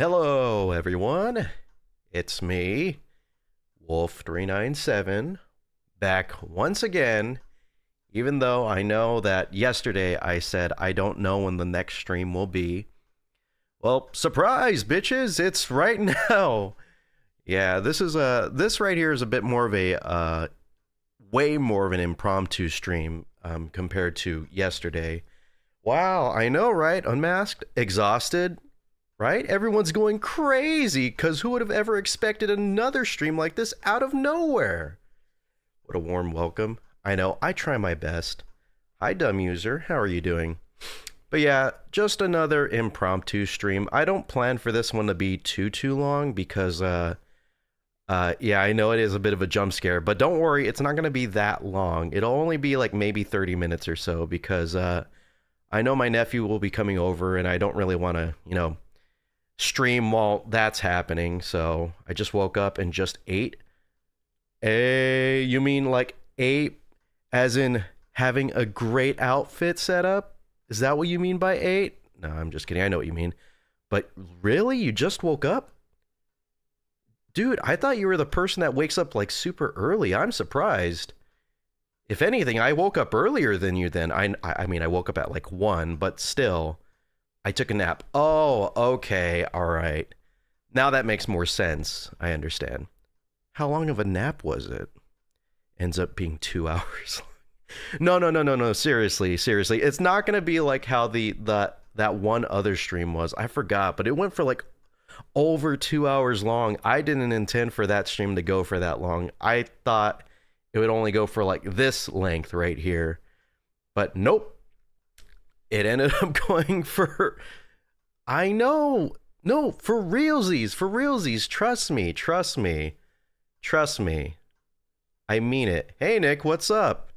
Hello, everyone. It's me, Wolf397, back once again. Even though I know that yesterday I said I don't know when the next stream will be. Well, surprise, bitches! It's right now. Yeah, this right here is a bit more of a way more of an impromptu stream compared to yesterday. Wow, I know, right? Unmasked, exhausted, right? Everyone's going crazy because who would have ever expected another stream like this out of nowhere? What a warm welcome. I know, I try my best. Hi, dumb user. How are you doing? But yeah, just another impromptu stream. I don't plan for this one to be too long because, yeah, I know it is a bit of a jump scare, but don't worry, it's not going to be that long. It'll only be like maybe 30 minutes or so because, I know my nephew will be coming over and I don't really want to, stream while that's happening. So I just woke up and just ate. You mean like ate as in having a great outfit set up? Is that what you mean by ate? No, I'm just kidding. I know what you mean. But really? You just woke up? Dude, I thought you were the person that wakes up like super early. I'm surprised. If anything, I woke up earlier than you then. I mean, I woke up at like 1, but still, I took a nap. Oh, okay, all right. Now that makes more sense. I understand. How long of a nap was it? Ends up being 2 hours. No. Seriously. It's not going to be like how that one other stream was. I forgot, but it went for like over 2 hours long. I didn't intend for that stream to go for that long. I thought it would only go for like this length right here. But nope. It ended up going for, I know. No, for realsies. Trust me. I mean it. Hey, Nick, what's up?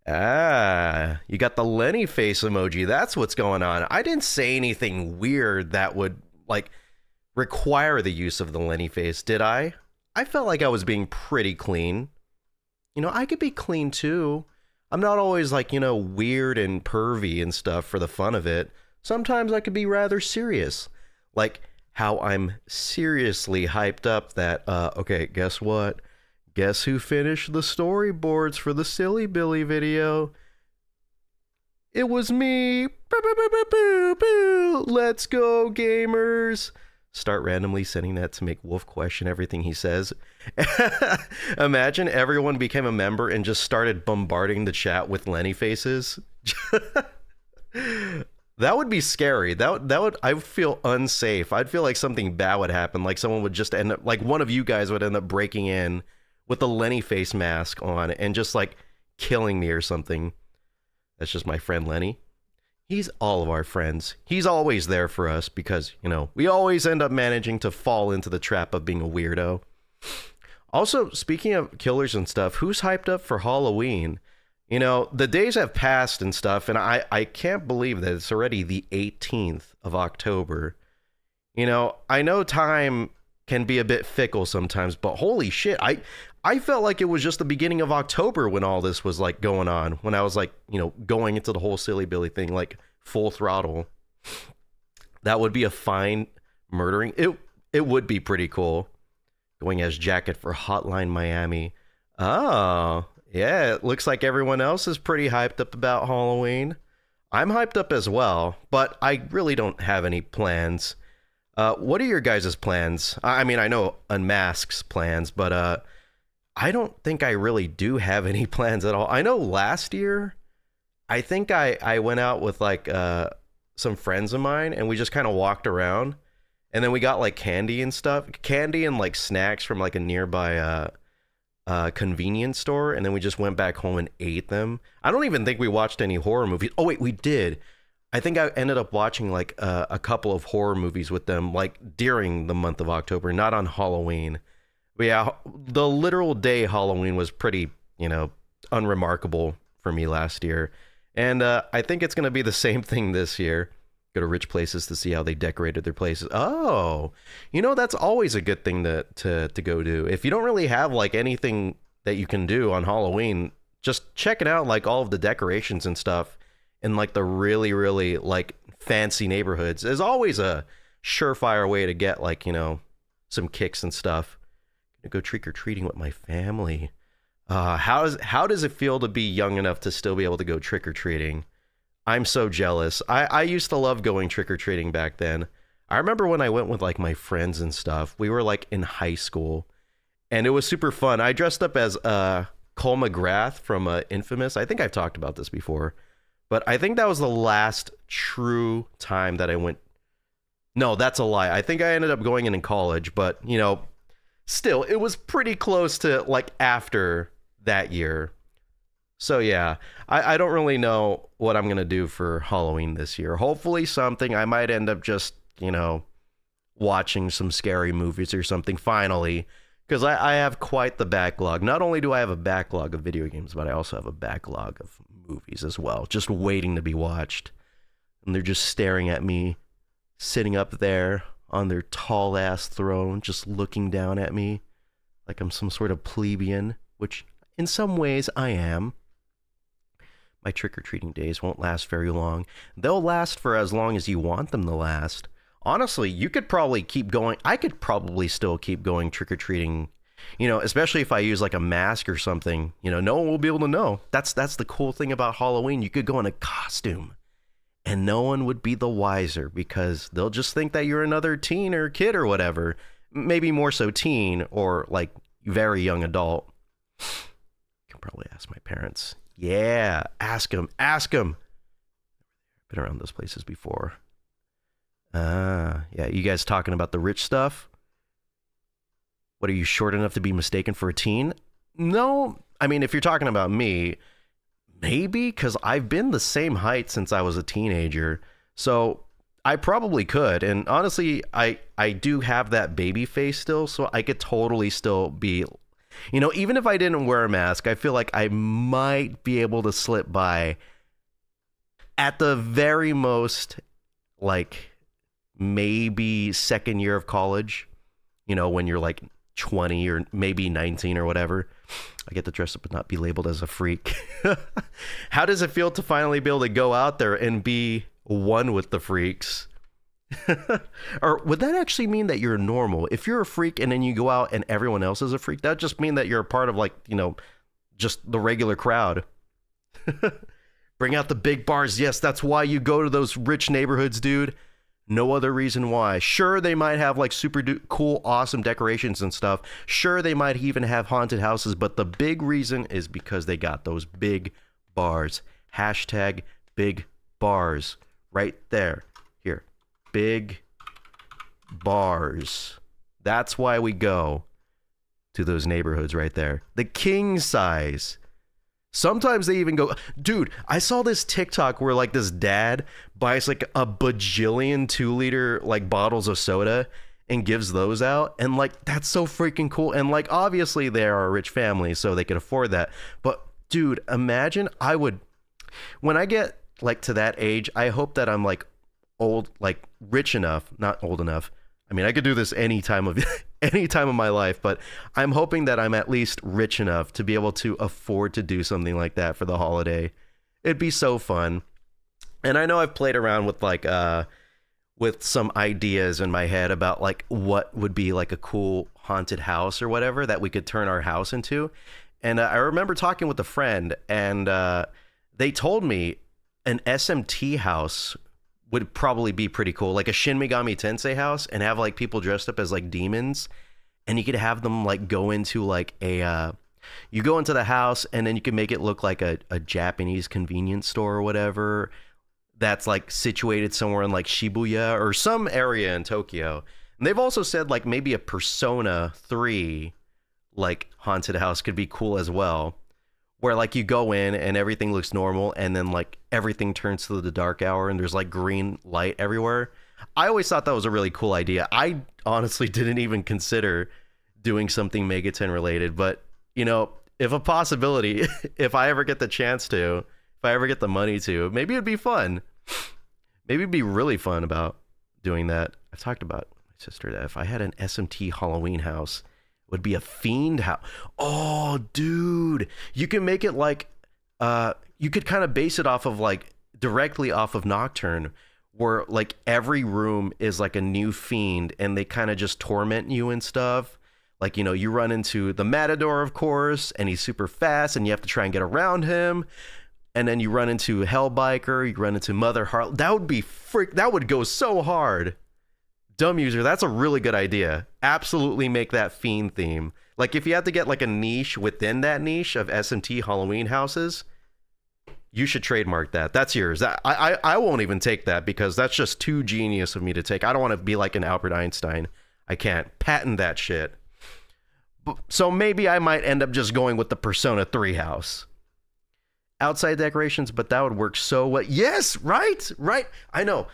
Ah, you got the Lenny face emoji. That's what's going on. I didn't say anything weird that would, like, require the use of the Lenny face, did I? I felt like I was being pretty clean. I could be clean too. I'm not always like, weird and pervy and stuff for the fun of it. Sometimes I could be rather serious. Like how I'm seriously hyped up that, okay, guess what? Guess who finished the storyboards for the Silly Billy video? It was me. Let's go, gamers. Start randomly sending that to make Wolf question everything he says. Imagine everyone became a member and just started bombarding the chat with Lenny faces. That would be scary. That would, I would feel unsafe. I'd feel like something bad would happen. Like someone would just end up, like one of you guys would end up breaking in with the Lenny face mask on and just like killing me or something. That's just my friend Lenny. He's all of our friends. He's always there for us because, we always end up managing to fall into the trap of being a weirdo. Also, speaking of killers and stuff, who's hyped up for Halloween? The days have passed and stuff, and I can't believe that it's already the 18th of October. I know time can be a bit fickle sometimes, but holy shit, I felt like it was just the beginning of October when all this was like going on, when I was like, going into the whole Silly Billy thing, like full throttle. That would be a fine murdering. It would be pretty cool. Going as Jacket for Hotline Miami. Oh, yeah, it looks like everyone else is pretty hyped up about Halloween. I'm hyped up as well, but I really don't have any plans. What are your guys' plans? I mean, I know Unmasked's plans, but I don't think I really do have any plans at all. I know last year, I think I went out with like some friends of mine and we just kind of walked around and then we got like candy and stuff, candy and like snacks from like a nearby convenience store. And then we just went back home and ate them. I don't even think we watched any horror movies. Oh wait, we did. I think I ended up watching like a couple of horror movies with them like during the month of October, not on Halloween. But yeah, the literal day Halloween was pretty, unremarkable for me last year. And I think it's going to be the same thing this year. Go to rich places to see how they decorated their places. Oh, that's always a good thing to go do. If you don't really have like anything that you can do on Halloween, just checking out like all of the decorations and stuff in like the really, really like fancy neighborhoods is always a surefire way to get like, some kicks and stuff. Gonna go trick or treating with my family. How does it feel to be young enough to still be able to go trick or treating? I'm so jealous. I used to love going trick or treating back then. I remember when I went with like my friends and stuff. We were like in high school, and it was super fun. I dressed up as Cole McGrath from Infamous. I think I've talked about this before, but I think that was the last true time that I went. No, that's a lie. I think I ended up going in college, but still, it was pretty close to like after that year. So yeah, I don't really know what I'm gonna do for Halloween this year. Hopefully something. I might end up just watching some scary movies or something finally, because I have quite the backlog. Not only do I have a backlog of video games, but I also have a backlog of movies as well, just waiting to be watched. And they're just staring at me, sitting up there on their tall ass throne, just looking down at me like I'm some sort of plebeian, which in some ways I am. My trick-or-treating days won't last very long. They'll last for as long as you want them to last. Honestly, you could probably keep going. I could probably still keep going trick-or-treating, especially if I use like a mask or something. No one will be able to know. That's the cool thing about Halloween. You could go in a costume and no one would be the wiser, because they'll just think that you're another teen or kid or whatever. Maybe more so teen or like very young adult. You can probably ask my parents. Yeah, ask them. Been around those places before. Yeah, you guys talking about the rich stuff? What, are you short enough to be mistaken for a teen? No, I mean, if you're talking about me, maybe, because I've been the same height since I was a teenager, so I probably could. And honestly, I do have that baby face still, so I could totally still be, even if I didn't wear a mask, I feel like I might be able to slip by at the very most, like maybe second year of college, when you're like 20 or maybe 19 or whatever. I get to dress up and not be labeled as a freak. How does it feel to finally be able to go out there and be one with the freaks? Or would that actually mean that you're normal? If you're a freak and then you go out and everyone else is a freak, that just mean that you're a part of like, just the regular crowd. Bring out the big bars. Yes, that's why you go to those rich neighborhoods, dude. No other reason why. Sure, they might have like super cool, awesome decorations and stuff. Sure, they might even have haunted houses, but the big reason is because they got those big bars. Hashtag big bars. Right there. Here. Big bars. That's why we go to those neighborhoods right there. The king size. Sometimes they even go, dude, I saw this TikTok where like this dad buys like a bajillion 2-liter like bottles of soda and gives those out. And like, that's so freaking cool. And like, obviously they are a rich family, so they can afford that. But dude, imagine when I get like to that age, I hope that I'm like old, like rich enough, not old enough. I mean, I could do this any time of my life, but I'm hoping that I'm at least rich enough to be able to afford to do something like that for the holiday. It'd be so fun. And I know I've played around with like with some ideas in my head about like what would be like a cool haunted house or whatever that we could turn our house into. And I remember talking with a friend, and they told me an SMT house would probably be pretty cool, like a Shin Megami Tensei house, and have like people dressed up as like demons, and you could have them like go into like you go into the house, and then you can make it look like a Japanese convenience store or whatever that's like situated somewhere in like Shibuya or some area in Tokyo. And they've also said like maybe a Persona 3 like haunted house could be cool as well, where like you go in and everything looks normal, and then like everything turns to the dark hour and there's like green light everywhere. I always thought that was a really cool idea. I honestly didn't even consider doing something Megaten related, but if a possibility, if I ever get the chance to, if I ever get the money to, maybe it'd be fun. Maybe it'd be really fun about doing that. I've talked about my sister that if I had an SMT Halloween house, would be a fiend house. Oh, dude, you can make it like you could kind of base it off of like directly off of Nocturne, where like every room is like a new fiend and they kind of just torment you and stuff. Like, you know, you run into the Matador, of course, and he's super fast and you have to try and get around him. And then you run into Hellbiker, you run into Mother Heart. That would go so hard. Dumb User, that's a really good idea. Absolutely make that fiend theme. Like if you had to get like a niche within that niche of SMT Halloween houses, you should trademark that. That's yours. I won't even take that because that's just too genius of me to take. I don't want to be like an Albert Einstein. I can't patent that shit. So maybe I might end up just going with the Persona 3 house. Outside decorations, but that would work so well. Yes, right. I know.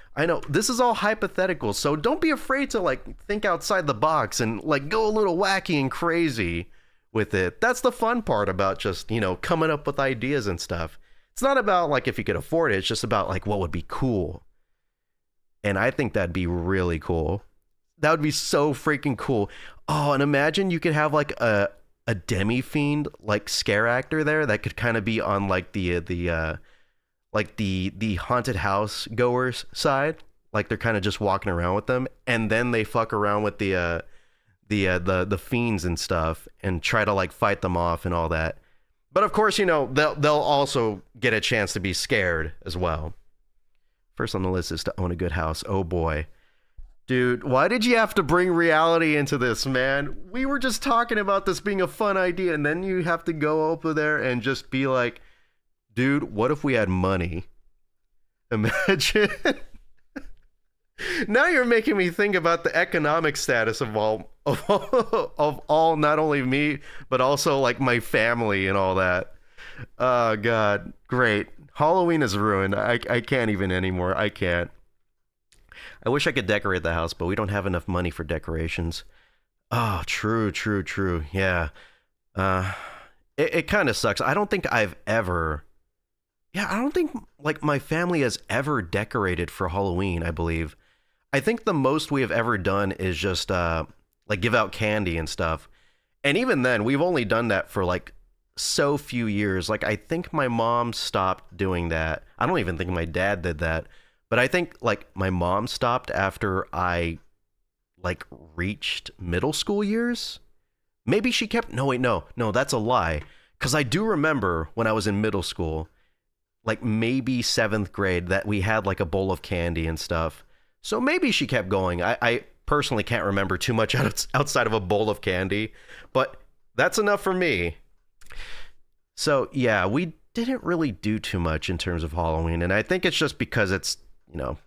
This is all hypothetical, so don't be afraid to like think outside the box and like go a little wacky and crazy with it. That's the fun part about just, you know, coming up with ideas and stuff. It's not about like if you could afford it, it's just about like what would be cool. And I think that'd be really cool. That would be so freaking cool. Oh, and imagine you could have like a demi-fiend like scare actor there that could kind of be on like the haunted house goers side. Like they're kind of just walking around with them, and then they fuck around with the fiends and stuff and try to like fight them off and all that. But of course, you know, they'll also get a chance to be scared as well. First on the list is to own a good house. Oh boy. Dude, why did you have to bring reality into this, man? We were just talking about this being a fun idea, and then you have to go over there and just be like, dude, what if we had money? Imagine. Now you're making me think about the economic status of all, not only me, but also like my family and all that. Oh, God. Great. Halloween is ruined. I can't even anymore. I can't. I wish I could decorate the house, but we don't have enough money for decorations. Oh, true. Yeah. It kind of sucks. I don't think like my family has ever decorated for Halloween, I believe. I think the most we have ever done is just like give out candy and stuff. And even then, we've only done that for like so few years. Like I think my mom stopped doing that. I don't even think my dad did that. But I think like my mom stopped after I like reached middle school years. Maybe she kept, no, that's a lie. Because I do remember when I was in middle school, like maybe 7th grade, that we had like a bowl of candy and stuff. So maybe she kept going. I personally can't remember too much outside of a bowl of candy, but that's enough for me. So yeah, we didn't really do too much in terms of Halloween. And I think it's just because it's, you know,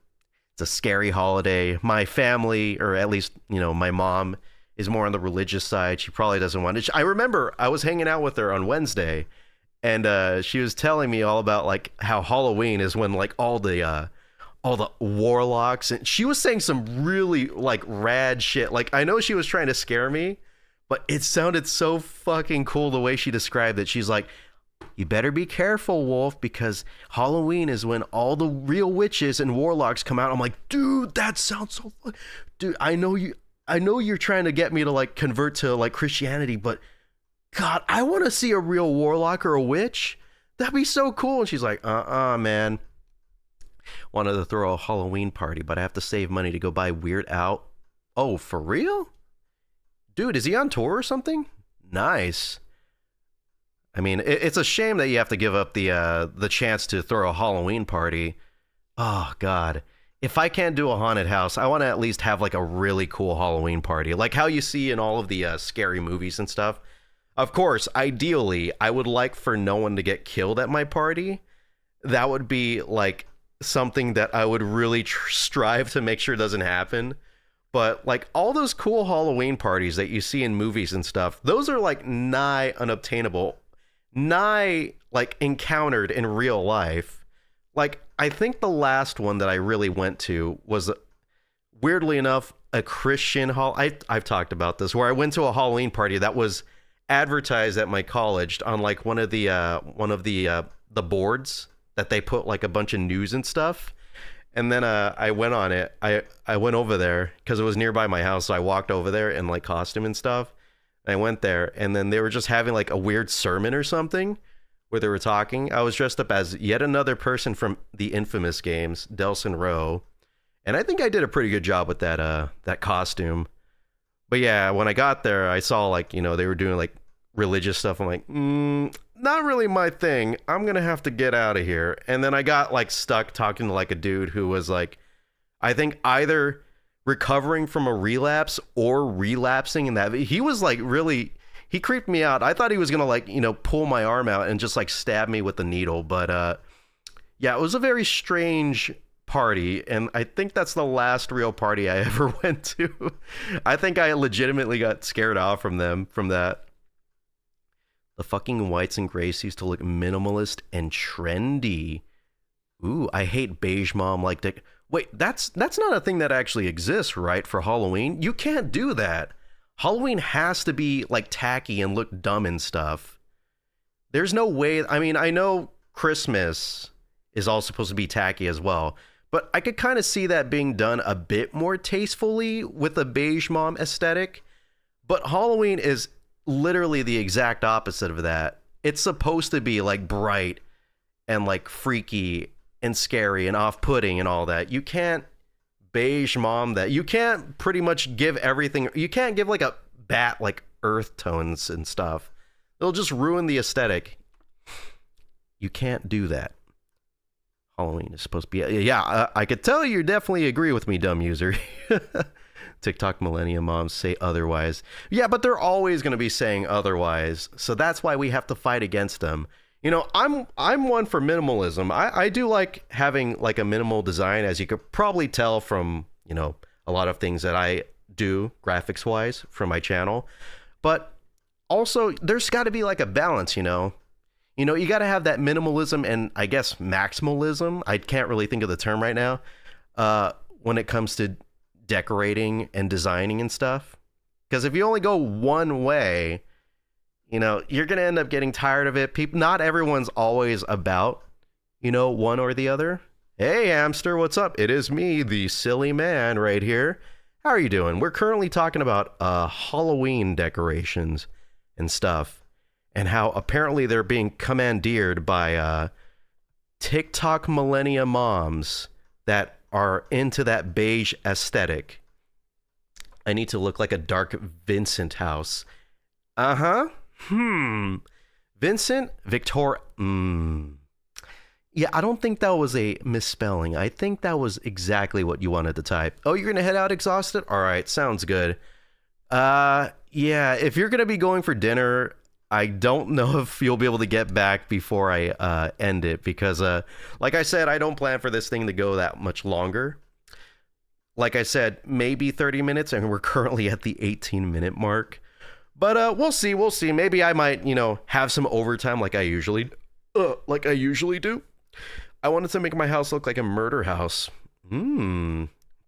it's a scary holiday. My family, or at least, you know, my mom is more on the religious side. She probably doesn't want it. I remember I was hanging out with her on Wednesday, and she was telling me all about like how Halloween is when like all the warlocks, and she was saying some really like rad shit. Like I know she was trying to scare me, but it sounded so fucking cool the way she described it. She's like, you better be careful, Wolf, because Halloween is when all the real witches and warlocks come out. I'm like, dude, that sounds so fun. Dude, I know you're trying to get me to like convert to like Christianity, but God, I want to see a real warlock or a witch. That'd be so cool. And she's like, man. Wanted to throw a Halloween party, but I have to save money to go buy Weird Al. Oh, for real? Dude, is he on tour or something? Nice. I mean, it's a shame that you have to give up the chance to throw a Halloween party. Oh, God. If I can't do a haunted house, I want to at least have like a really cool Halloween party. Like how you see in all of the scary movies and stuff. Of course, ideally, I would like for no one to get killed at my party. That would be like something that I would really strive to make sure doesn't happen. But like all those cool Halloween parties that you see in movies and stuff, those are like nigh unobtainable. Nigh like encountered in real life. Like I think the last one that I really went to was, weirdly enough, a Christian I've talked about this, where I went to a Halloween party that was advertised at my college on like one of the boards that they put like a bunch of news and stuff. And then I went on it. I went over there because it was nearby my house, so I walked over there in like costume and stuff. I went there, and then they were just having like a weird sermon or something where they were talking. I was dressed up as yet another person from the Infamous games, Delsin Rowe. And I think I did a pretty good job with that costume. But yeah, when I got there, I saw like, they were doing like religious stuff. I'm like, not really my thing. I'm gonna have to get out of here. And then I got like stuck talking to like a dude who was like, I think either recovering from a relapse or relapsing in that. He was like really, he creeped me out. I thought he was gonna like, pull my arm out and just like stab me with the needle. But yeah, it was a very strange party, and I think that's the last real party I ever went to. I think I legitimately got scared off from that. The fucking whites and grays used to look minimalist and trendy. Ooh, I hate beige mom like dick. Wait, that's not a thing that actually exists, right, for Halloween? You can't do that. Halloween has to be like tacky and look dumb and stuff. There's no way. I mean, I know Christmas is all supposed to be tacky as well, but I could kind of see that being done a bit more tastefully with a beige mom aesthetic. But Halloween is literally the exact opposite of that. It's supposed to be like bright and like freaky and scary and off-putting and all that. You can't beige mom that. You can't pretty much give everything. You can't give like a bat like earth tones and stuff. It'll just ruin the aesthetic. You can't do that. Halloween is supposed to be... Yeah, I could tell you definitely agree with me, dumb user. TikTok millennium moms say otherwise. Yeah, but they're always going to be saying otherwise. So that's why we have to fight against them. I'm one for minimalism. I do like having like a minimal design, as you could probably tell from, a lot of things that I do graphics-wise for my channel. But also, there's got to be like a balance, you got to have that minimalism and I guess maximalism. I can't really think of the term right now when it comes to decorating and designing and stuff. Because if you only go one way, you're going to end up getting tired of it. Not everyone's always about, one or the other. Hey, hamster, what's up? It is me, the silly man right here. How are you doing? We're currently talking about Halloween decorations and stuff, and how apparently they're being commandeered by TikTok millennium moms that are into that beige aesthetic. I need to look like a dark Vincent house. Uh-huh. Vincent Victor. Yeah, I don't think that was a misspelling. I think that was exactly what you wanted to type. Oh, you're gonna head out exhausted? All right, sounds good. Yeah, if you're gonna be going for dinner, I don't know if you'll be able to get back before I end it, because like I said, I don't plan for this thing to go that much longer. Like I said, maybe 30 minutes, and we're currently at the 18-minute mark. But we'll see. Maybe I might, have some overtime like I usually do. I wanted to make my house look like a murder house.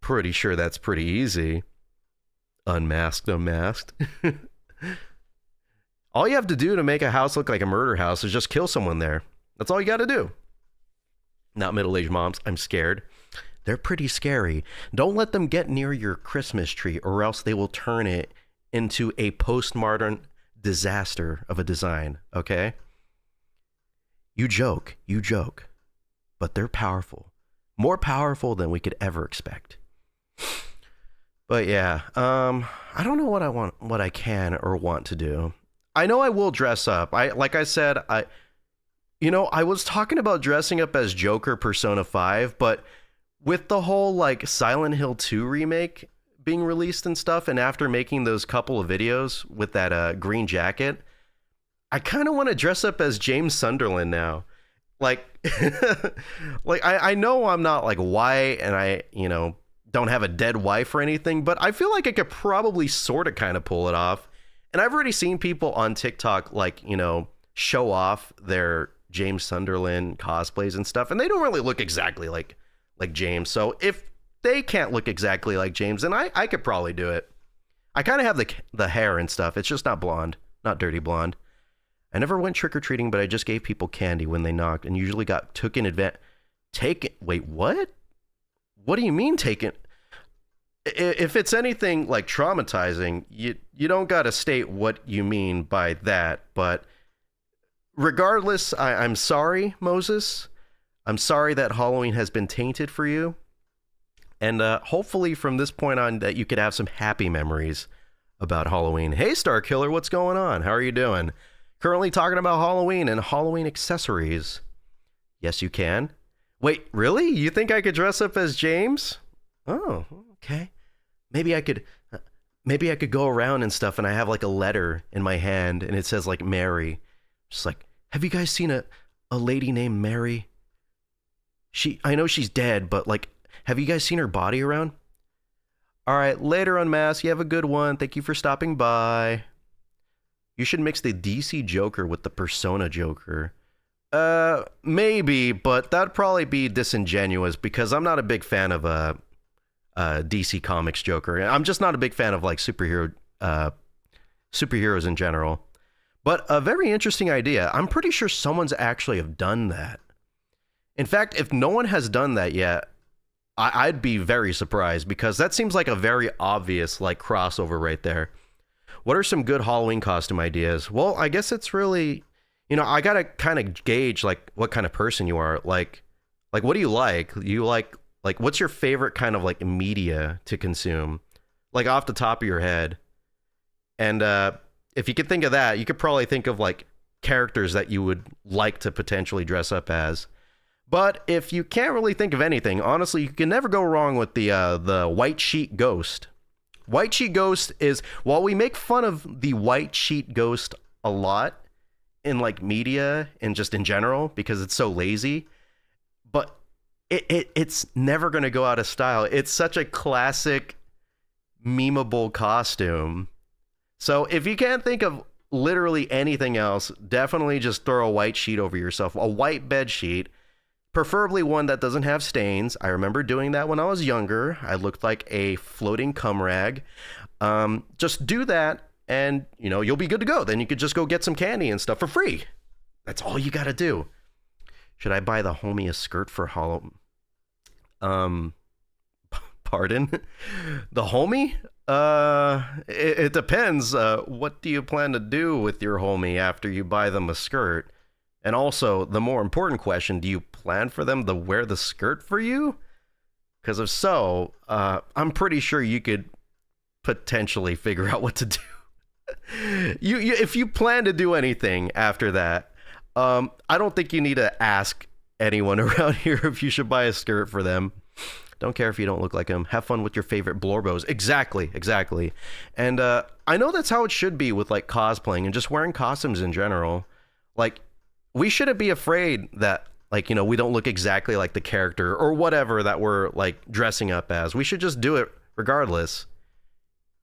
Pretty sure that's pretty easy. Unmasked. All you have to do to make a house look like a murder house is just kill someone there. That's all you got to do. Not middle-aged moms. I'm scared. They're pretty scary. Don't let them get near your Christmas tree, or else they will turn it into a postmodern disaster of a design, okay? You joke, but they're powerful. More powerful than we could ever expect. But yeah, I don't know what I can or want to do. I know I will dress up. Like I said, I was talking about dressing up as Joker Persona 5, but with the whole like Silent Hill 2 remake being released and stuff, and after making those couple of videos with that green jacket, I kind of want to dress up as James Sunderland now. Like, I know I'm not like white, and I, don't have a dead wife or anything, but I feel like I could probably sort of kind of pull it off. And I've already seen people on TikTok, like, show off their James Sunderland cosplays and stuff, and they don't really look exactly like James. So if they can't look exactly like James, then I could probably do it. I kind of have the hair and stuff. It's just not blonde, not dirty blonde. I never went trick-or-treating, but I just gave people candy when they knocked, and usually got took in advance. Wait, what? What do you mean taken? If it's anything like traumatizing, you don't got to state what you mean by that. But regardless, I'm sorry, Moses. I'm sorry that Halloween has been tainted for you. And hopefully from this point on that you could have some happy memories about Halloween. Hey, Star Killer, what's going on? How are you doing? Currently talking about Halloween and Halloween accessories. Yes, you can. Wait, really? You think I could dress up as James? Oh, okay. Maybe I could go around and stuff and I have like a letter in my hand and it says like Mary. Just like, have you guys seen a lady named Mary? I know she's dead, but like, have you guys seen her body around? All right, later, Unmasked. You have a good one. Thank you for stopping by. You should mix the DC Joker with the Persona Joker. Maybe, but that'd probably be disingenuous because I'm not a big fan of DC Comics Joker. I'm just not a big fan of like superheroes in general. But a very interesting idea. I'm pretty sure someone's actually have done that. In fact, if no one has done that yet, I'd be very surprised because that seems like a very obvious like crossover right there. What are some good Halloween costume ideas? Well, I guess it's really, I gotta kind of gauge like what kind of person you are. Like what do you like? You like what's your favorite kind of like media to consume? Like off the top of your head. And if you could think of that, you could probably think of like characters that you would like to potentially dress up as. But if you can't really think of anything, honestly, you can never go wrong with the White Sheet Ghost. White Sheet Ghost is, while we make fun of the White Sheet Ghost a lot in like media and just in general because it's so lazy, but it's never going to go out of style. It's such a classic, memeable costume. So if you can't think of literally anything else, definitely just throw a white sheet over yourself, a white bed sheet. Preferably one that doesn't have stains. I remember doing that when I was younger. I looked like a floating cum rag. Just do that and, you'll be good to go. Then you could just go get some candy and stuff for free. That's all you got to do. Should I buy the homie a skirt for Halloween? Pardon? The homie? It depends. What do you plan to do with your homie after you buy them a skirt? And also, the more important question, do you plan for them to wear the skirt for you? Because if so, I'm pretty sure you could potentially figure out what to do. If you plan to do anything after that, I don't think you need to ask anyone around here if you should buy a skirt for them. Don't care if you don't look like them. Have fun with your favorite blorbos. Exactly. And I know that's how it should be with like cosplaying and just wearing costumes in general. Like, we shouldn't be afraid that, like, we don't look exactly like the character or whatever that we're, like, dressing up as. We should just do it regardless.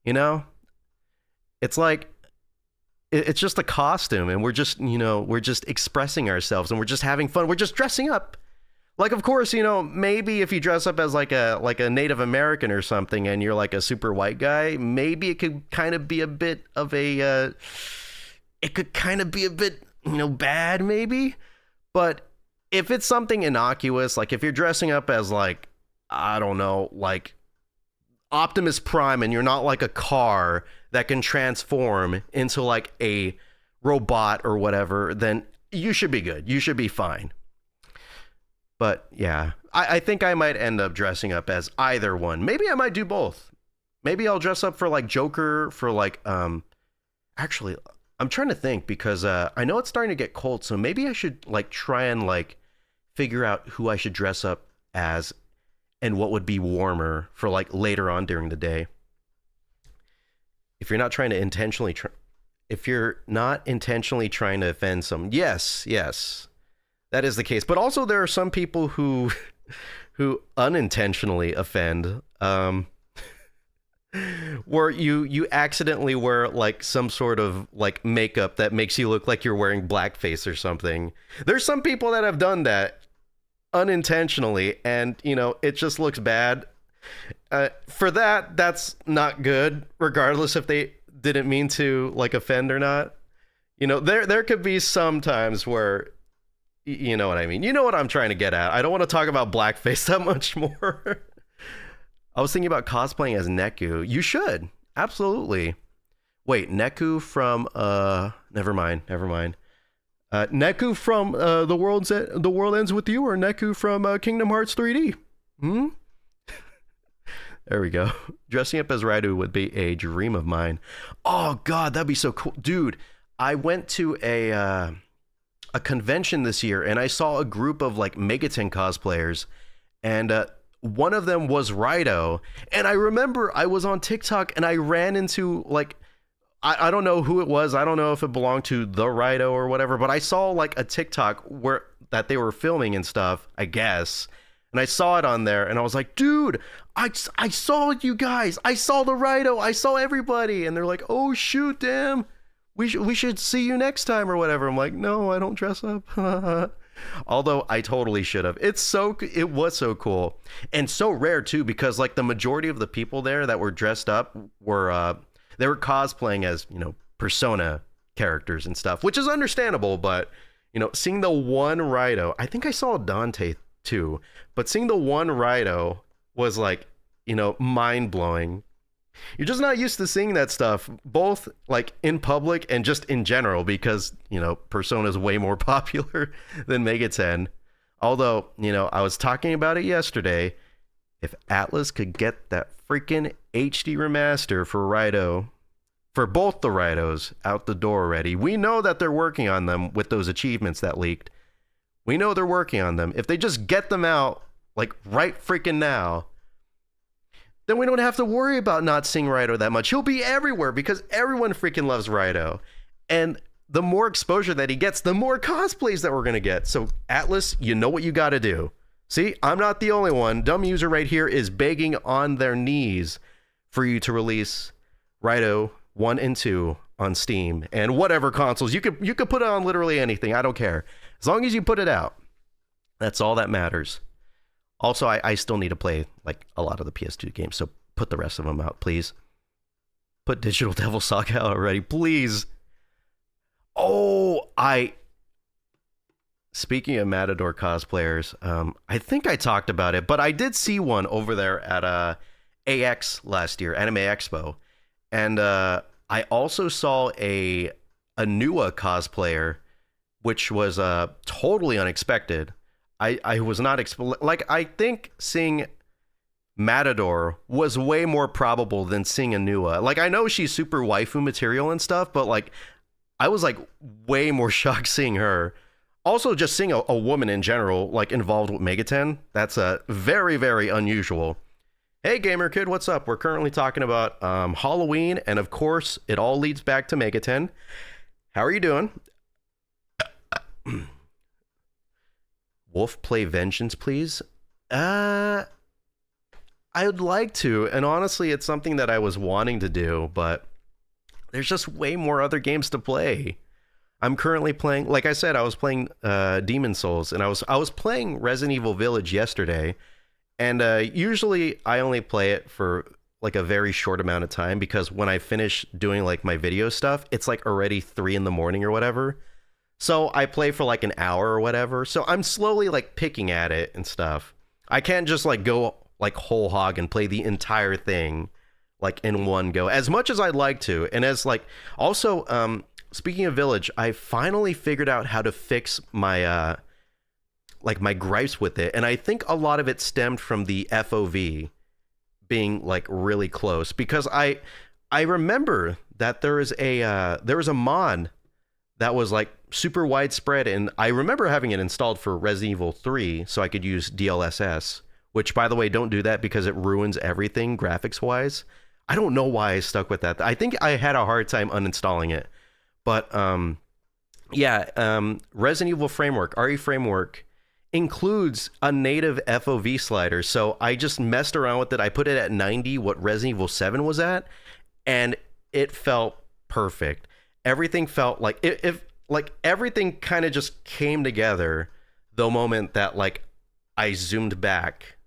It's like, it's just a costume, and we're just expressing ourselves, and we're just having fun. We're just dressing up. Like, of course, maybe if you dress up as, like a Native American or something, and you're, like, a super white guy, maybe it could kind of be a bit of a, bad maybe, but if it's something innocuous, like if you're dressing up as like, I don't know, like Optimus Prime and you're not like a car that can transform into like a robot or whatever, then you should be good. You should be fine. But yeah, I think I might end up dressing up as either one. Maybe I might do both. Maybe I'll dress up for like Joker for like, actually, I'm trying to think because I know it's starting to get cold, so maybe I should like try and like figure out who I should dress up as and what would be warmer for like later on during the day. If you're not trying to intentionally trying to offend someone, yes, that is the case. But also there are some people who unintentionally offend. Where you accidentally wear like some sort of like makeup that makes you look like you're wearing blackface or something. There's some people that have done that unintentionally, and it just looks bad. For that's not good, regardless if they didn't mean to like offend or not. There could be some times where, you know what I mean. You know what I'm trying to get at. I don't want to talk about blackface that much more. I was thinking about cosplaying as Neku. You should. Absolutely. Wait, Neku from never mind. Neku from The World Ends With You, or Neku from Kingdom Hearts 3D? There we go. Dressing up as Raidu would be a dream of mine. Oh god, that'd be so cool, dude. I went to a convention this year, and I saw a group of like Megaten cosplayers, and one of them was Raido. And I remember I was on TikTok, and I ran into like I don't know who it was. I don't know if it belonged to the Raido or whatever, but I saw like a TikTok where that they were filming and stuff, I guess. And I saw it on there, and I was like, dude, I saw you guys. I saw the Raido. I saw everybody. And they're like, oh, shoot, damn. We should see you next time or whatever. I'm like, no, I don't dress up. Although I totally should have. It was so cool. And so rare, too, because like the majority of the people there that were dressed up were, they were cosplaying as, you know, Persona characters and stuff, which is understandable. But, you know, seeing the one Raido, I think I saw Dante too, but seeing the one Raido was like, you know, mind blowing. You're just not used to seeing that stuff, both like in public and just in general, because, you know, Persona is way more popular than Megaten. Although, you know, I was talking about it yesterday. If Atlus could get that freaking HD remaster for Raido, for both the Raidos, out the door already. We know that they're working on them with those achievements that leaked. We know they're working on them. If they just get them out, like right freaking now, then we don't have to worry about not seeing Raido that much. He'll be everywhere because everyone freaking loves Raido. And the more exposure that he gets, the more cosplays that we're going to get. So Atlus, you know what you got to do. See, I'm not the only one. Dumb User right here is begging on their knees for you to release Raido 1 and 2 on Steam and whatever consoles. You could put it on literally anything. I don't care. As long as you put it out. That's all that matters. Also, I still need to play like a lot of the PS2 games, so put the rest of them out, please. Put Digital Devil Saga out already, please. Oh, speaking of Matador cosplayers, I think I talked about it, but I did see one over there at AX last year, Anime Expo. And I also saw a Nua cosplayer, which was totally unexpected. I was not like, I think seeing Matador was way more probable than seeing Nua. Like, I know she's super waifu material and stuff, but like, I was like way more shocked seeing her. Also, just seeing a woman in general, like involved with Megaten, that's very, very unusual. Hey, Gamer Kid, what's up? We're currently talking about Halloween, and of course, it all leads back to Megaten. How are you doing? Wolf play Vengeance, please? I would like to, and honestly, it's something that I was wanting to do, but there's just way more other games to play. I'm currently playing, like I said, I was playing Demon Souls, and I was playing Resident Evil Village yesterday, and usually I only play it for like a very short amount of time, because when I finish doing like my video stuff, it's like already 3 in the morning or whatever. So I play for like an hour or whatever. So I'm slowly like picking at it and stuff. I can't just like go like whole hog and play the entire thing like in one go, as much as I'd like to. And as like, also, speaking of Village, I finally figured out how to fix my like my gripes with it, and I think a lot of it stemmed from the FOV being like really close, because I remember that there was a mod that was like super widespread, and I remember having it installed for Resident Evil 3 so I could use DLSS, which, by the way, don't do that because it ruins everything graphics wise. I don't know why I stuck with that. I think I had a hard time uninstalling it. But Resident Evil Framework, RE Framework, includes a native FOV slider. So I just messed around with it. I put it at 90, what Resident Evil 7 was at, and it felt perfect. Everything felt like if like everything kind of just came together the moment that like I zoomed back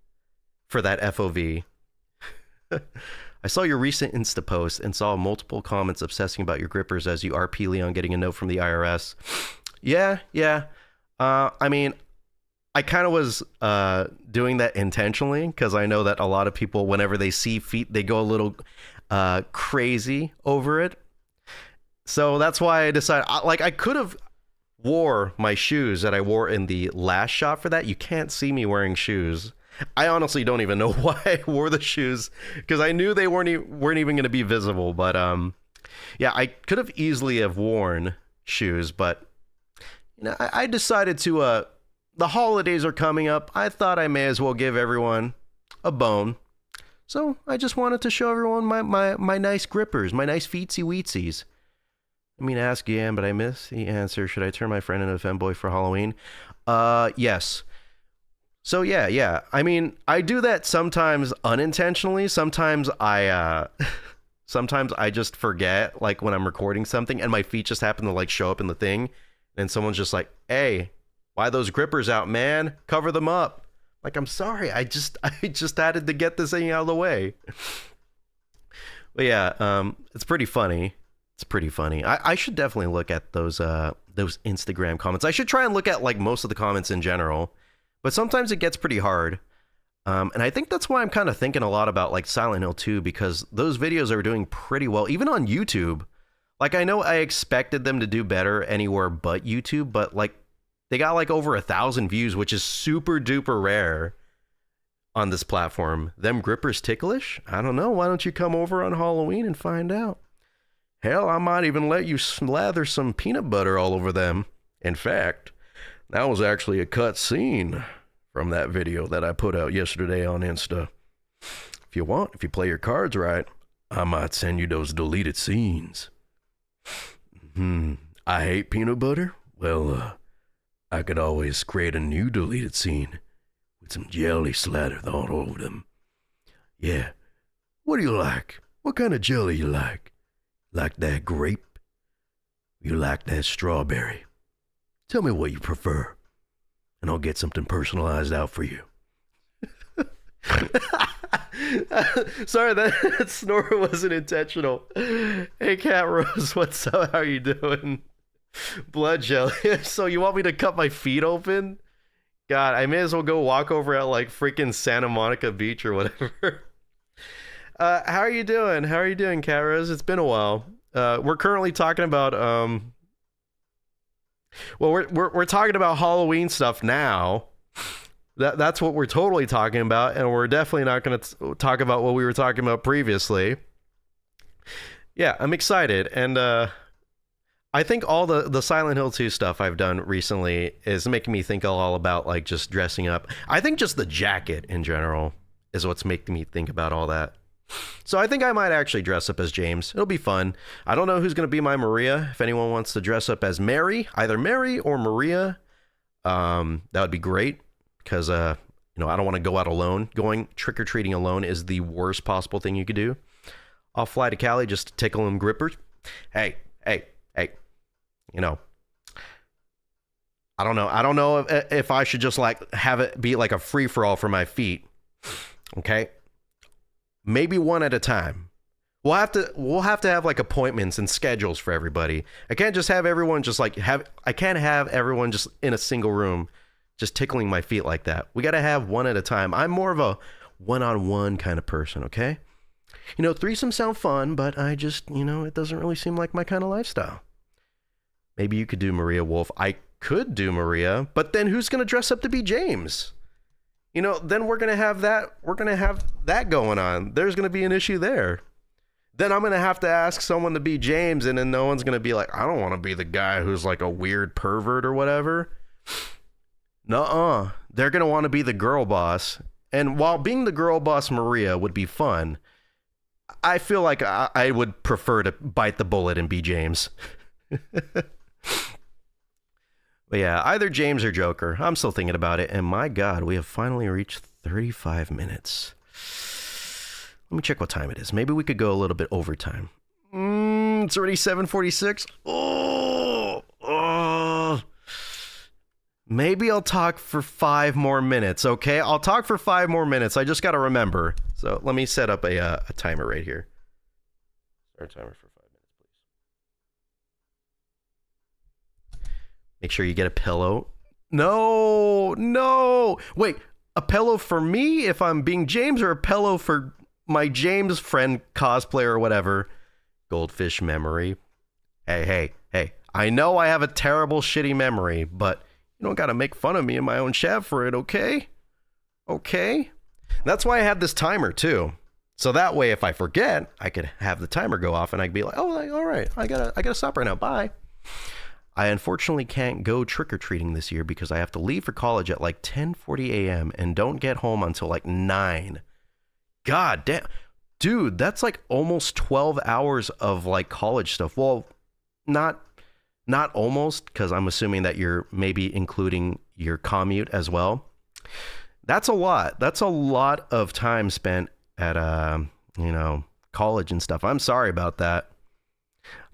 for that FOV. I saw your recent Insta post and saw multiple comments obsessing about your grippers as you RP Leon getting a note from the IRS. Yeah. I mean, I kind of was doing that intentionally, because I know that a lot of people, whenever they see feet, they go a little crazy over it. So that's why I decided, like, I could have wore my shoes that I wore in the last shot for that. You can't see me wearing shoes. I honestly don't even know why I wore the shoes because I knew they weren't even going to be visible. But yeah, I could have easily have worn shoes, but I decided to. The holidays are coming up. I thought I may as well give everyone a bone. So I just wanted to show everyone my nice grippers, my nice feetsy weetsies. I mean, ask Yan, but I missed the answer. Should I turn my friend into a femboy for Halloween? Yes. So yeah. I mean, I do that sometimes unintentionally. Sometimes sometimes I just forget, like when I'm recording something and my feet just happen to like show up in the thing. And someone's just like, hey, why those grippers out, man? Cover them up. Like, I'm sorry. I just had to get this thing out of the way. But yeah, it's pretty funny. It's pretty funny. I should definitely look at those Instagram comments. I should try and look at like most of the comments in general. But sometimes it gets pretty hard. And I think that's why I'm kind of thinking a lot about like Silent Hill 2, because those videos are doing pretty well, even on YouTube. Like, I know I expected them to do better anywhere but YouTube, but like they got like over 1,000 views, which is super duper rare on this platform. Them grippers ticklish? I don't know. Why don't you come over on Halloween and find out? Hell, I might even let you slather some peanut butter all over them. In fact, that was actually a cut scene from that video that I put out yesterday on Insta. If you want, if you play your cards right, I might send you those deleted scenes. I hate peanut butter? Well, I could always create a new deleted scene with some jelly slathered all over them. Yeah. What do you like? What kind of jelly you like? Like that grape? You like that strawberry? Tell me what you prefer, and I'll get something personalized out for you. Sorry, that snore wasn't intentional. Hey, Cat Rose, what's up? How you doing? Blood jelly. So you want me to cut my feet open? God, I may as well go walk over at like freaking Santa Monica Beach or whatever. How are you doing? How are you doing, Cat Rose? It's been a while. We're currently talking about well, we're talking about Halloween stuff now. That's what we're totally talking about, and we're definitely not going to talk about what we were talking about previously. Yeah, I'm excited, and I think all the Silent Hill 2 stuff I've done recently is making me think all about like just dressing up. I think just the jacket in general is what's making me think about all that. So I think I might actually dress up as James. It'll be fun. I don't know who's going to be my Maria. If anyone wants to dress up as Mary, either Mary or Maria, that would be great. Because, I don't want to go out alone. Going trick-or-treating alone is the worst possible thing you could do. I'll fly to Cali just to tickle them grippers. Hey. I don't know. I don't know if I should just, like, have it be, like, a free-for-all for my feet. Okay? Maybe one at a time. We'll have to have, like, appointments and schedules for everybody. I can't just have everyone just, like, I can't have everyone just in a single room just tickling my feet like that. We got to have one at a time. I'm more of a one-on-one kind of person, okay? Threesomes sound fun, but I just, it doesn't really seem like my kind of lifestyle. Maybe you could do Maria Wolf. I could do Maria, but then who's going to dress up to be James? Then we're going to have that going on. There's going to be an issue there. Then I'm going to have to ask someone to be James, and then no one's going to be like, I don't want to be the guy who's like a weird pervert or whatever. Nuh-uh. They're going to want to be the girl boss. And while being the girl boss Maria would be fun, I feel like I would prefer to bite the bullet and be James. But yeah, either James or Joker. I'm still thinking about it. And my God, we have finally reached 35 minutes. Let me check what time it is. Maybe we could go a little bit overtime. It's already 7:46. Oh. Maybe I'll talk for 5 more minutes, okay? I'll talk for 5 more minutes. I just got to remember. So let me set up a timer right here. Start timer for 5 minutes, please. Make sure you get a pillow. No. Wait, a pillow for me if I'm being James, or a pillow for my James friend cosplayer or whatever? Goldfish memory. Hey. I know I have a terrible, shitty memory, but you don't got to make fun of me in my own chat for it, okay? Okay. That's why I have this timer too. So that way, if I forget, I could have the timer go off and I could be like, oh, all right, I gotta stop right now. Bye. I unfortunately can't go trick-or-treating this year because I have to leave for college at like 10:40 a.m. and don't get home until like 9. God damn. Dude, that's like almost 12 hours of like college stuff. Well, not almost, because I'm assuming that you're maybe including your commute as well. That's a lot. That's a lot of time spent at college and stuff. I'm sorry about that.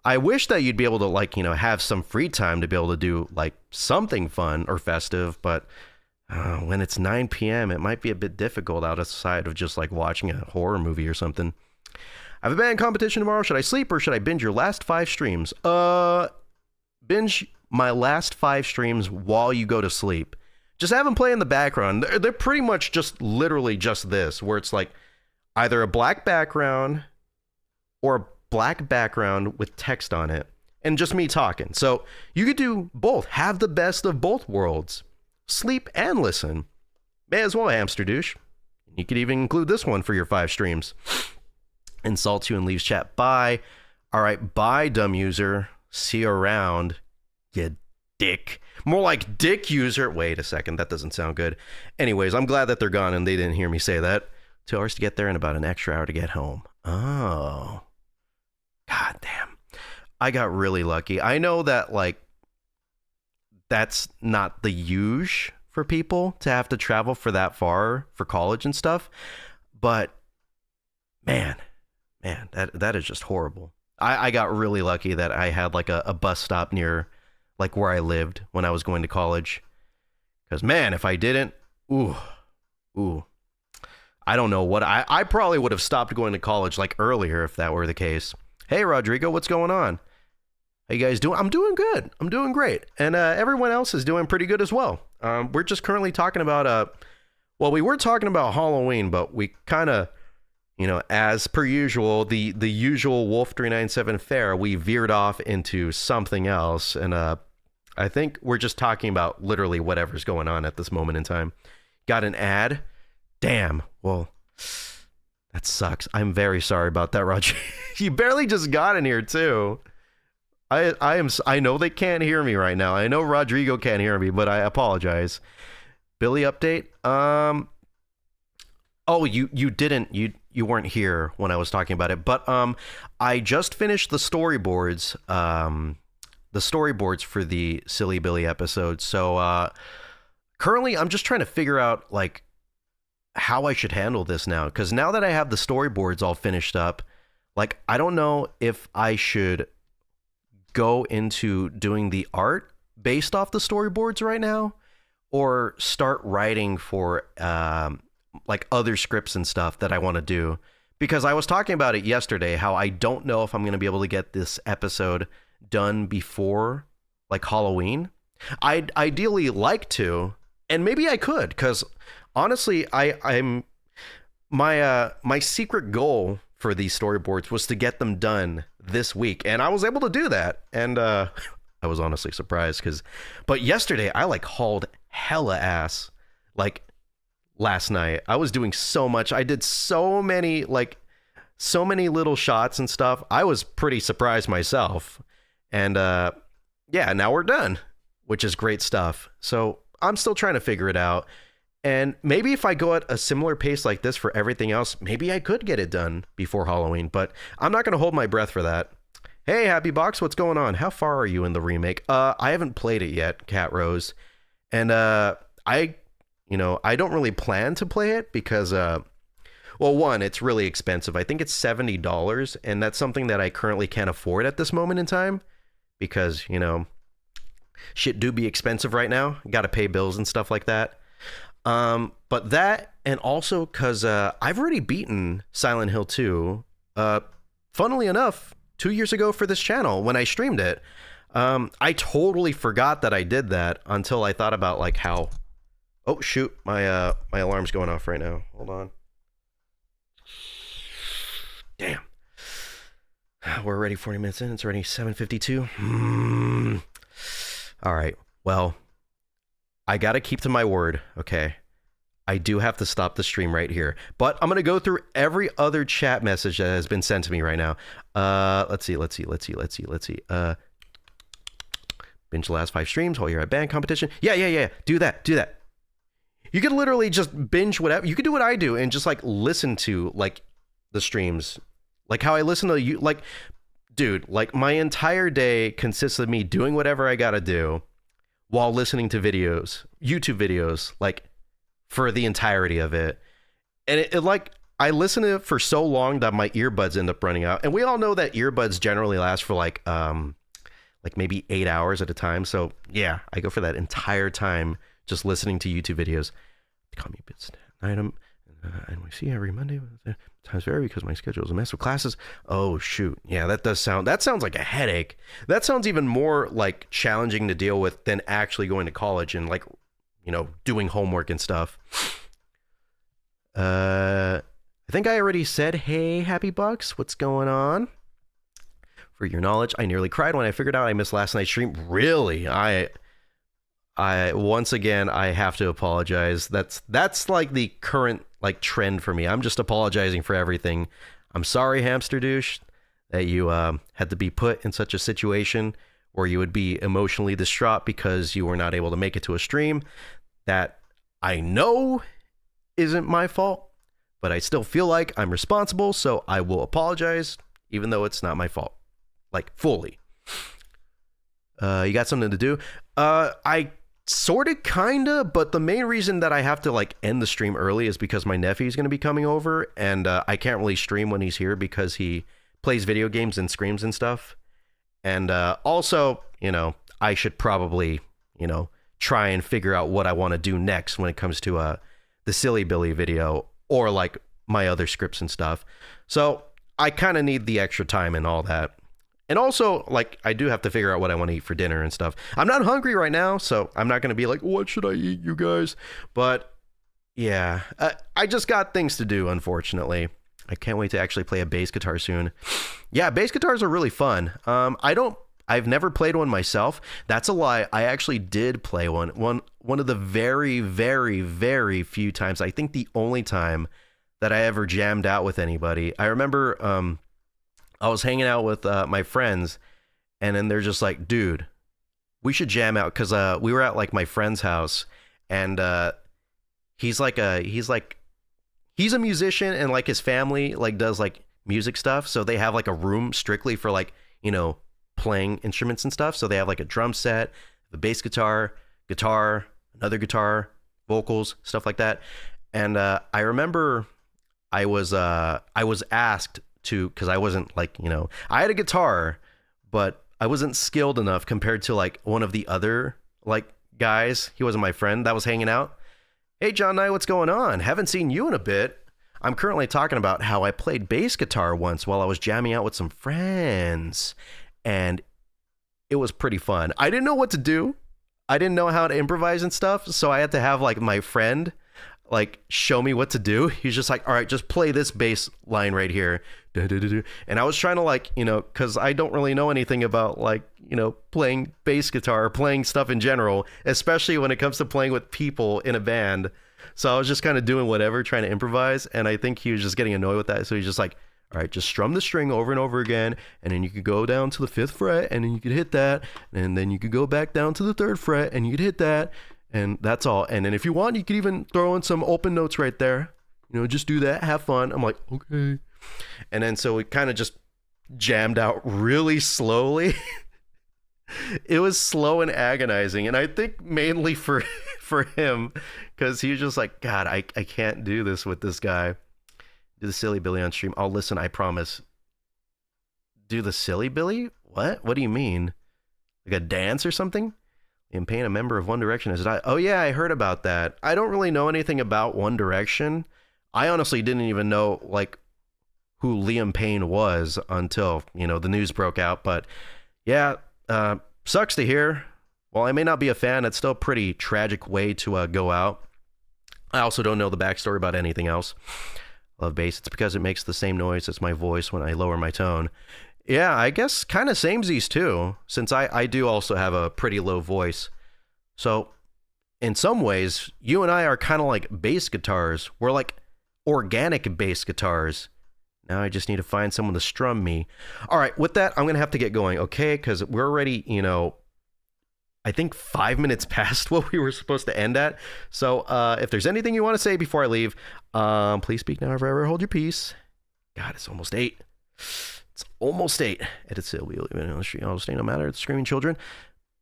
I wish that you'd be able to like, have some free time to be able to do like something fun or festive, but when it's 9 p.m., it might be a bit difficult outside of just like watching a horror movie or something. I have a band competition tomorrow. Should I sleep or should I binge your last 5 streams? Binge my last 5 streams while you go to sleep. Just have them play in the background. They're pretty much just literally just this, where it's like either a black background or a black background with text on it and just me talking. So you could do both. Have the best of both worlds. Sleep and listen. May as well, hamster douche. You could even include this one for your 5 streams. Insults you and leaves chat. Bye. All right, bye, dumb user. See you around, you dick. More like dick user. Wait a second, that doesn't sound good. Anyways, I'm glad that they're gone and they didn't hear me say that. 2 hours to get there and about an extra hour to get home. Oh. God damn. I got really lucky. I know that, like, that's not the usual for people to have to travel for that far for college and stuff. But, man, that is just horrible. I got really lucky that I had, like, a bus stop near, like, where I lived when I was going to college. Because, man, if I didn't, ooh. I don't know what, I probably would have stopped going to college, like, earlier if that were the case. Hey, Rodrigo, what's going on? How you guys doing? I'm doing good. I'm doing great. And everyone else is doing pretty good as well. We're just currently talking about, we were talking about Halloween, but we kind of, as per usual, the usual Wolf 397 fare, we veered off into something else. And I think we're just talking about literally whatever's going on at this moment in time. Got an ad? Damn. Well, that sucks. I'm very sorry about that, Roger. You barely just got in here too. I know they can't hear me right now. I know Rodrigo can't hear me, but I apologize. Billy update. Oh, you didn't. You weren't here when I was talking about it, but I just finished the storyboards. The storyboards for the Silly Billy episode. So currently, I'm just trying to figure out like how I should handle this now, because now that I have the storyboards all finished up, like I don't know if I should go into doing the art based off the storyboards right now, or start writing for like other scripts and stuff that I want to do. Because I was talking about it yesterday, how I don't know if I'm going to be able to get this episode done before like Halloween. I'd ideally like to, and maybe I could, because honestly, I'm my secret goal for these storyboards was to get them done this week, and I was able to do that. And I was honestly surprised but yesterday I like hauled hella ass. Like last night, I was doing so much. I did so many little shots and stuff. I was pretty surprised myself. And yeah, now we're done, which is great stuff. So I'm still trying to figure it out. And maybe if I go at a similar pace like this for everything else, maybe I could get it done before Halloween, but I'm not going to hold my breath for that. Hey, Happy Box, what's going on? How far are you in the remake? I haven't played it yet, Cat Rose. And I don't really plan to play it because, one, it's really expensive. I think it's $70, and that's something that I currently can't afford at this moment in time because, shit do be expensive right now. Got to pay bills and stuff like that. But that, and also because I've already beaten Silent Hill 2, funnily enough, 2 years ago for this channel when I streamed it. I totally forgot that I did that until I thought about like how, oh shoot, my alarm's going off right now. Hold on. Damn. We're already 40 minutes in. It's already 7:52. All right. Well, I got to keep to my word, okay? I do have to stop the stream right here. But I'm going to go through every other chat message that has been sent to me right now. Let's see. Binge the last 5 streams while you're at band competition. Yeah. Do that. You could literally just binge whatever. You could do what I do and just like listen to like the streams. Like how I listen to you. Like, dude, like my entire day consists of me doing whatever I got to do while listening to videos, YouTube videos, like for the entirety of it. And it like, I listen to it for so long that my earbuds end up running out. And we all know that earbuds generally last for like maybe 8 hours at a time. So yeah, I go for that entire time just listening to YouTube videos. They call me Bits Item, and we see every Monday. Times vary because my schedule is a mess with classes. Oh shoot, yeah, that sounds like a headache. That sounds even more like challenging to deal with than actually going to college and like, you know, doing homework and stuff. I think I already said, hey, Happy Bucks, what's going on? For your knowledge, I nearly cried when I figured out I missed last night's stream. Really? I once again, I have to apologize. That's like the current like trend for me. I'm just apologizing for everything. I'm sorry, Hamster Douche, that you had to be put in such a situation where you would be emotionally distraught because you were not able to make it to a stream. That I know isn't my fault, but I still feel like I'm responsible, so I will apologize, even though it's not my fault. Like, fully. You got something to do? I sort of, kind of, but the main reason that I have to, like, end the stream early is because my nephew's going to be coming over, and I can't really stream when he's here because he plays video games and screams and stuff. And also, you know, I should probably, you know, try and figure out what I want to do next when it comes to the Silly Billy video or, like, my other scripts and stuff. So I kind of need the extra time and all that. And also, like, I do have to figure out what I want to eat for dinner and stuff. I'm not hungry right now, so I'm not going to be like, what should I eat, you guys? But, yeah, I just got things to do, unfortunately. I can't wait to actually play a bass guitar soon. Yeah, bass guitars are really fun. I've never played one myself. That's a lie. I actually did play one. One of the very, very, very few times, I think the only time that I ever jammed out with anybody. I remember... I was hanging out with my friends, and then they're just like, dude, we should jam out, because we were at like my friend's house, and he's a musician, and like his family like does like music stuff, so they have like a room strictly for like, you know, playing instruments and stuff. So they have like a drum set, the bass guitar, another guitar, vocals, stuff like that. And I remember I was asked to, because I wasn't like, you know, I had a guitar, but I wasn't skilled enough compared to like one of the other like guys. He wasn't my friend that was hanging out. Hey, John Knight, what's going on? Haven't seen you in a bit. I'm currently talking about how I played bass guitar once while I was jamming out with some friends, and it was pretty fun. I didn't know what to do. I didn't know how to improvise and stuff, so I had to have like my friend like show me what to do. He's just like, all right, just play this bass line right here. And I was trying to like, you know, because I don't really know anything about like, you know, playing bass guitar or playing stuff in general, especially when it comes to playing with people in a band. So I was just kind of doing whatever, trying to improvise. And I think he was just getting annoyed with that. So he's just like, all right, just strum the string over and over again. And then you could go down to the 5th fret and then you could hit that. And then you could go back down to the 3rd fret and you could hit that. And that's all. And then if you want, you could even throw in some open notes right there. You know, just do that. Have fun. I'm like, okay. And then so we kind of just jammed out really slowly. It was slow and agonizing. And I think mainly for him, because he was just like, God, I can't do this with this guy. Do the Silly Billy on stream. I'll listen, I promise. Do the Silly Billy? What? What do you mean? Like a dance or something? Liam Payne, a member of One Direction, has died. Oh yeah, I heard about that. I don't really know anything about One Direction. I honestly didn't even know like who Liam Payne was until, you know, the news broke out. But yeah, sucks to hear. While I may not be a fan, it's still a pretty tragic way to go out. I also don't know the backstory about anything else. Love bass. It's because it makes the same noise as my voice when I lower my tone. Yeah, I guess kind of samesies too, since I do also have a pretty low voice. So in some ways, you and I are kind of like bass guitars. We're like organic bass guitars. Now I just need to find someone to strum me. All right, with that, I'm going to have to get going, okay? Because we're already, I think 5 minutes past what we were supposed to end at. So if there's anything you want to say before I leave, please speak now or forever hold your peace. God, it's almost 8. It's almost 8. Edit still, we live in the street. I'll stay no matter. It's screaming children.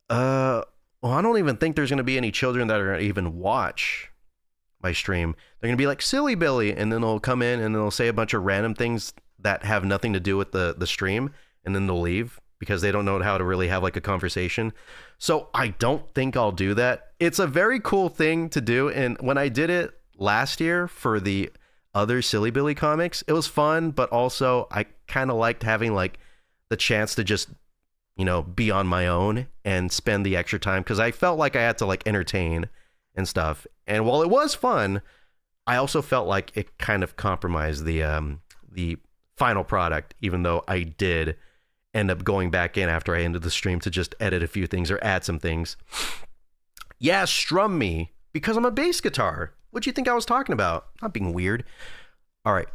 Well, I don't even think there's going to be any children that are going to even watch my stream. They're going to be like, Silly Billy, and then they'll come in and they'll say a bunch of random things that have nothing to do with the stream, and then they'll leave because they don't know how to really have like a conversation. So I don't think I'll do that. It's a very cool thing to do, and when I did it last year for the other Silly Billy comics, it was fun, but also I kind of liked having like the chance to just be on my own and spend the extra time, because I felt like I had to like entertain and stuff. And while it was fun, I also felt like it kind of compromised the final product, even though I did end up going back in after I ended the stream to just edit a few things or add some things. Yeah, strum me, because I'm a bass guitar. What do you think I was talking about? Not being weird. All right.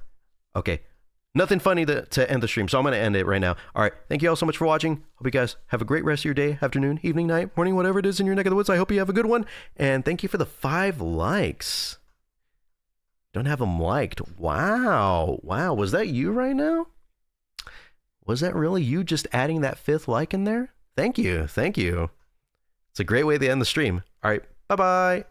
Okay. Nothing funny to end the stream, so I'm going to end it right now. All right. Thank you all so much for watching. Hope you guys have a great rest of your day, afternoon, evening, night, morning, whatever it is in your neck of the woods. I hope you have a good one. And thank you for the 5 likes. Don't have them liked. Wow. Wow. Was that you right now? Was that really you just adding that 5th like in there? Thank you. Thank you. It's a great way to end the stream. All right. Bye-bye.